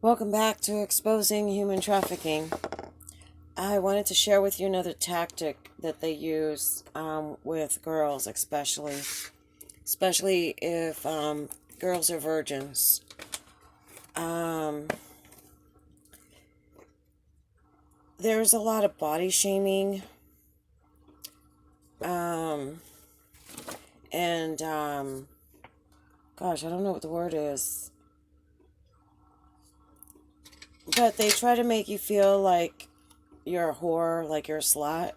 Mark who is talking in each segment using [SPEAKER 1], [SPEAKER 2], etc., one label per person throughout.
[SPEAKER 1] Welcome back to Exposing Human Trafficking. I wanted to share with you another tactic that they use with girls, especially if girls are virgins. There's a lot of body shaming, and gosh, I don't know what the word is, but they try to make you feel like you're a whore, like you're a slut.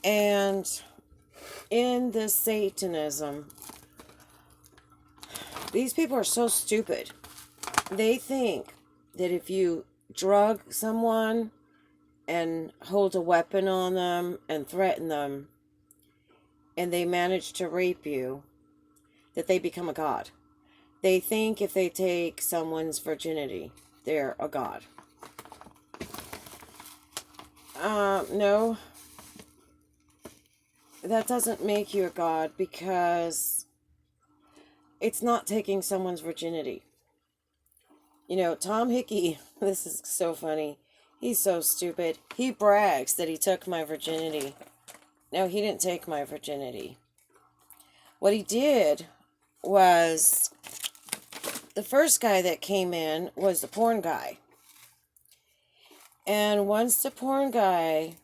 [SPEAKER 1] And in this Satanism, these people are so stupid. They think that if you drug someone and hold a weapon on them and threaten them, and they manage to rape you, that they become a god. They think if they take someone's virginity, they're a god. No. That doesn't make you a god, because it's not taking someone's virginity. You know, Tom Hickey, this is so funny. He's so stupid. He brags that he took my virginity. No, he didn't take my virginity. What he did was, the first guy that came in was the porn guy. And once the porn guy,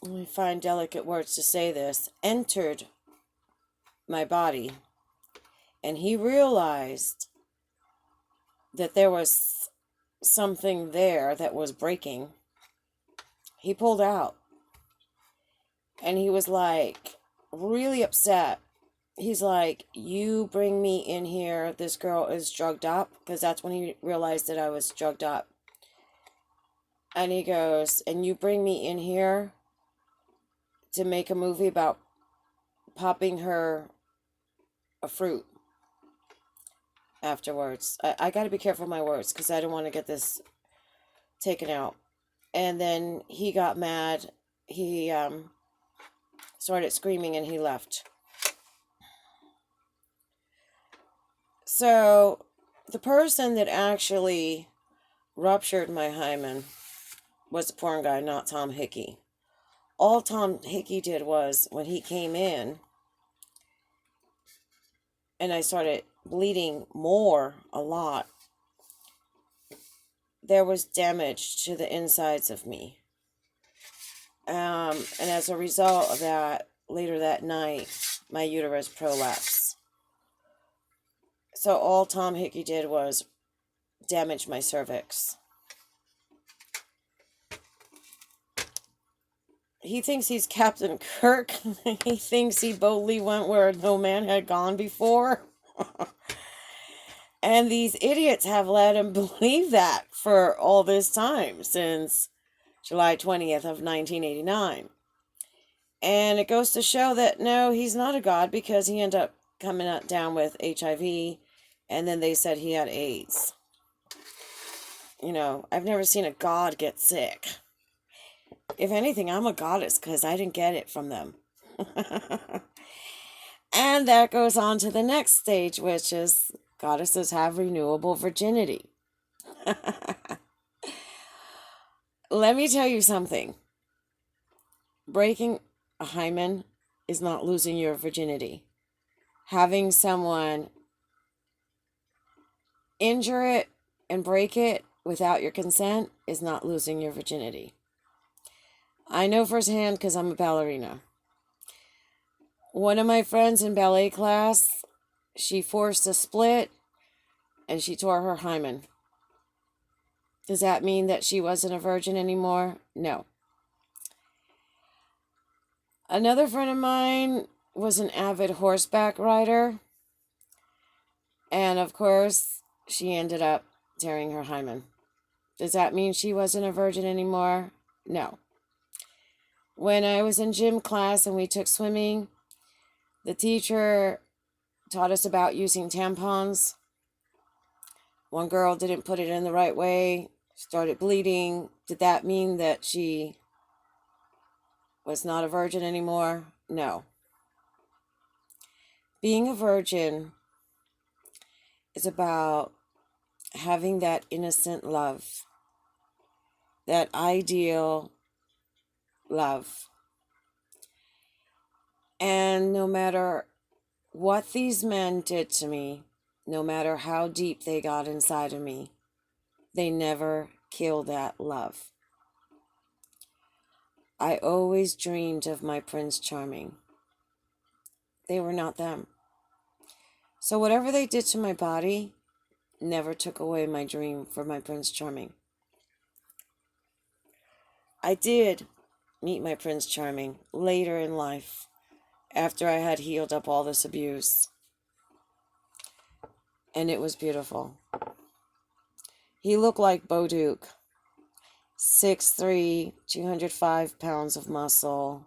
[SPEAKER 1] let me find delicate words to say this, entered my body, and he realized that there was something there that was breaking, he pulled out. And he was like really upset. He's like, you bring me in here, this girl is drugged up, because that's when he realized that I was drugged up. And he goes, and you bring me in here to make a movie about popping her a fruit afterwards. I got to be careful with my words, because I don't want to get this taken out. And then he got mad. He started screaming and he left. So the person that actually ruptured my hymen was the porn guy, not Tom Hickey. All Tom Hickey did was, when he came in and I started bleeding a lot, there was damage to the insides of me. And as a result of that, later that night, my uterus prolapsed. So all Tom Hickey did was damage my cervix. He thinks he's Captain Kirk. He thinks he boldly went where no man had gone before. And these idiots have let him believe that for all this time, since July 20th of 1989. And it goes to show that no, he's not a god, because he ended up coming down with HIV, and then they said he had AIDS. You know, I've never seen a god get sick. If anything, I'm a goddess, because I didn't get it from them. And that goes on to the next stage, which is goddesses have renewable virginity. Let me tell you something. Breaking a hymen is not losing your virginity. Having someone injure it and break it without your consent is not losing your virginity. I know firsthand, because I'm a ballerina. One of my friends in ballet class, she forced a split and she tore her hymen. Does that mean that she wasn't a virgin anymore? No. Another friend of mine was an avid horseback rider, and of course, she ended up tearing her hymen. Does that mean she wasn't a virgin anymore? No. When I was in gym class and we took swimming, the teacher taught us about using tampons. One girl didn't put it in the right way, started bleeding. Did that mean that she was not a virgin anymore? No. Being a virgin is about having that innocent love, that ideal love. And no matter what these men did to me, no matter how deep they got inside of me, they never killed that love. I always dreamed of my Prince Charming. They were not them. So whatever they did to my body never took away my dream for my Prince Charming. I did meet my Prince Charming later in life, after I had healed up all this abuse. And it was beautiful. He looked like Bo Duke. 6'3", 205 pounds of muscle,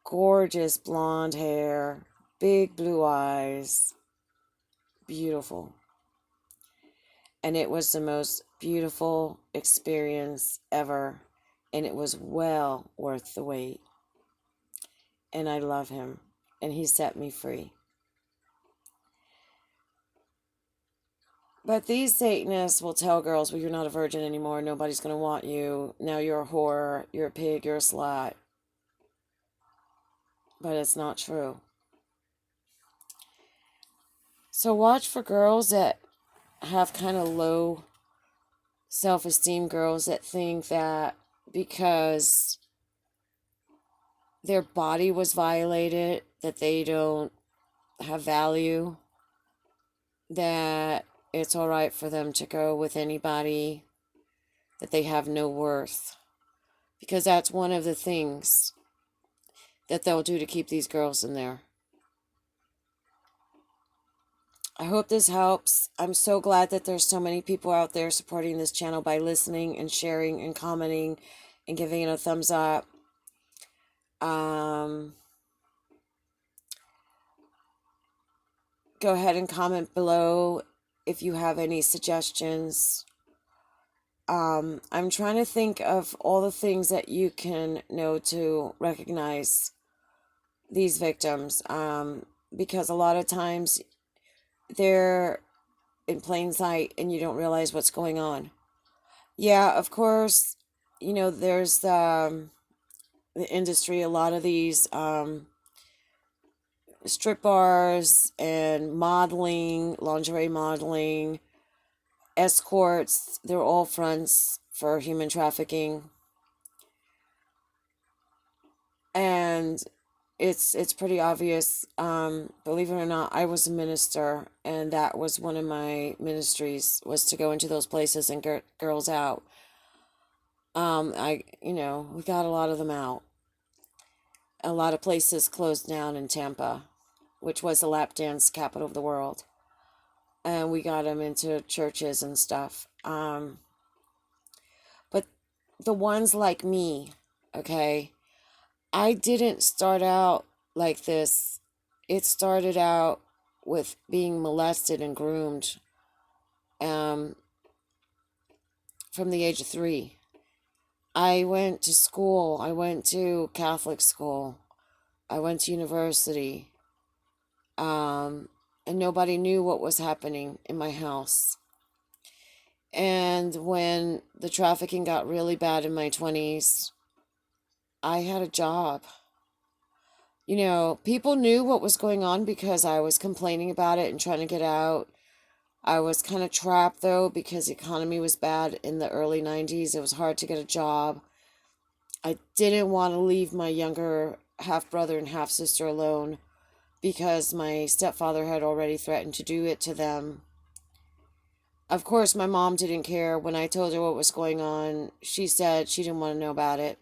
[SPEAKER 1] gorgeous blonde hair, big blue eyes, beautiful. And it was the most beautiful experience ever, and it was well worth the wait. And I love him, and he set me free. But these Satanists will tell girls, well, you're not a virgin anymore. Nobody's going to want you. Now you're a whore. You're a pig. You're a slut. But it's not true. So watch for girls that have kind of low self-esteem, girls that think that because their body was violated, that they don't have value, that it's all right for them to go with anybody, that they have no worth. Because that's one of the things that they'll do to keep these girls in there. I hope this helps. I'm so glad that there's so many people out there supporting this channel by listening and sharing and commenting and giving it a thumbs up. Go ahead and comment below if you have any suggestions. I'm trying to think of all the things that you can know to recognize these victims, because a lot of times they're in plain sight and you don't realize what's going on. Yeah, of course, there's the industry, a lot of these strip bars and modeling, lingerie modeling, escorts, they're all fronts for human trafficking. And it's pretty obvious. Believe it or not, I was a minister, and that was one of my ministries, was to go into those places and get girls out. We got a lot of them out. A lot of places closed down in Tampa, which was the lap dance capital of the world. And we got them into churches and stuff. But the ones like me, okay, I didn't start out like this. It started out with being molested and groomed from the age of 3. I went to school. I went to Catholic school. I went to university. And nobody knew what was happening in my house. And when the trafficking got really bad in my 20s, I had a job. People knew what was going on because I was complaining about it and trying to get out. I was kind of trapped, though, because the economy was bad in the early 90s. It was hard to get a job. I didn't want to leave my younger half-brother and half-sister alone because my stepfather had already threatened to do it to them. Of course, my mom didn't care. When I told her what was going on, she said she didn't want to know about it.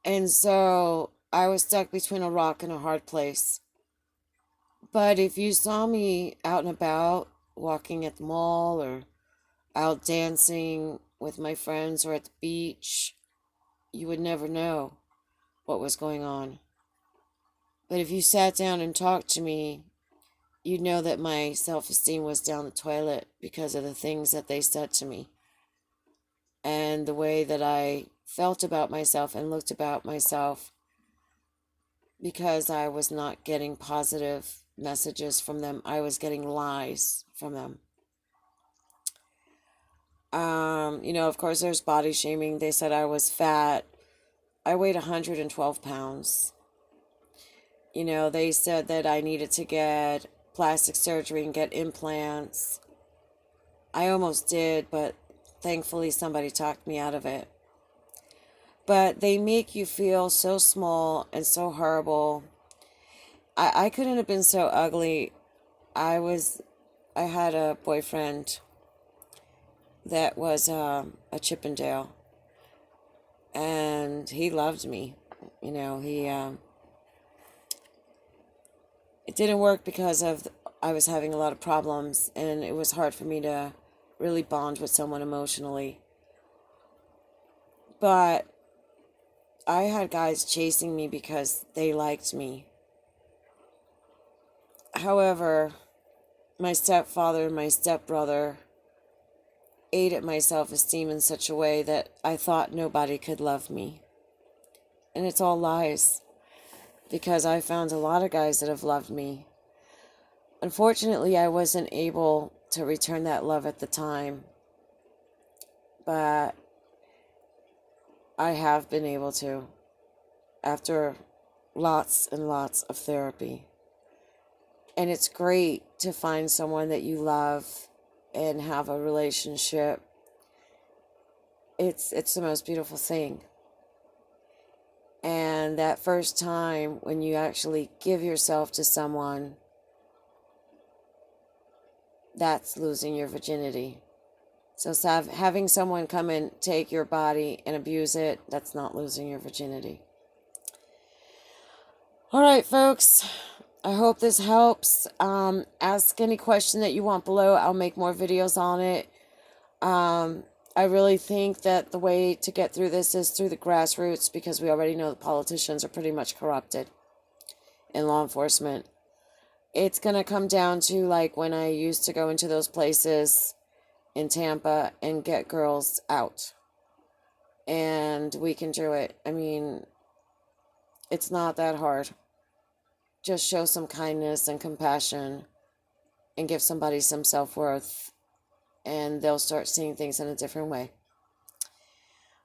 [SPEAKER 1] And so I was stuck between a rock and a hard place. But if you saw me out and about, walking at the mall or out dancing with my friends or at the beach, you would never know what was going on. But if you sat down and talked to me, you'd know that my self-esteem was down the toilet because of the things that they said to me. And the way that I felt about myself and looked about myself, because I was not getting positive messages from them. I was getting lies from them. Of course, there's body shaming. They said I was fat. I weighed 112 pounds. They said that I needed to get plastic surgery and get implants. I almost did, but thankfully somebody talked me out of it. But they make you feel so small and so horrible. I couldn't have been so ugly. I had a boyfriend that was a Chippendale, and he loved me. It didn't work because I was having a lot of problems, and it was hard for me to really bond with someone emotionally. But I had guys chasing me because they liked me. However, my stepfather and my stepbrother ate at my self-esteem in such a way that I thought nobody could love me. And it's all lies, because I found a lot of guys that have loved me. Unfortunately, I wasn't able to return that love at the time, but I have been able to after lots and lots of therapy. And it's great to find someone that you love and have a relationship. It's the most beautiful thing. And that first time when you actually give yourself to someone, that's losing your virginity. So having someone come and take your body and abuse it, that's not losing your virginity. All right, folks. I hope this helps. Ask any question that you want below. I'll make more videos on it. I really think that the way to get through this is through the grassroots, because we already know the politicians are pretty much corrupted in law enforcement. It's going to come down to like when I used to go into those places in Tampa and get girls out. And we can do it. I mean, it's not that hard. Just show some kindness and compassion and give somebody some self-worth, and they'll start seeing things in a different way.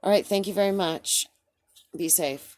[SPEAKER 1] All right, thank you very much. Be safe.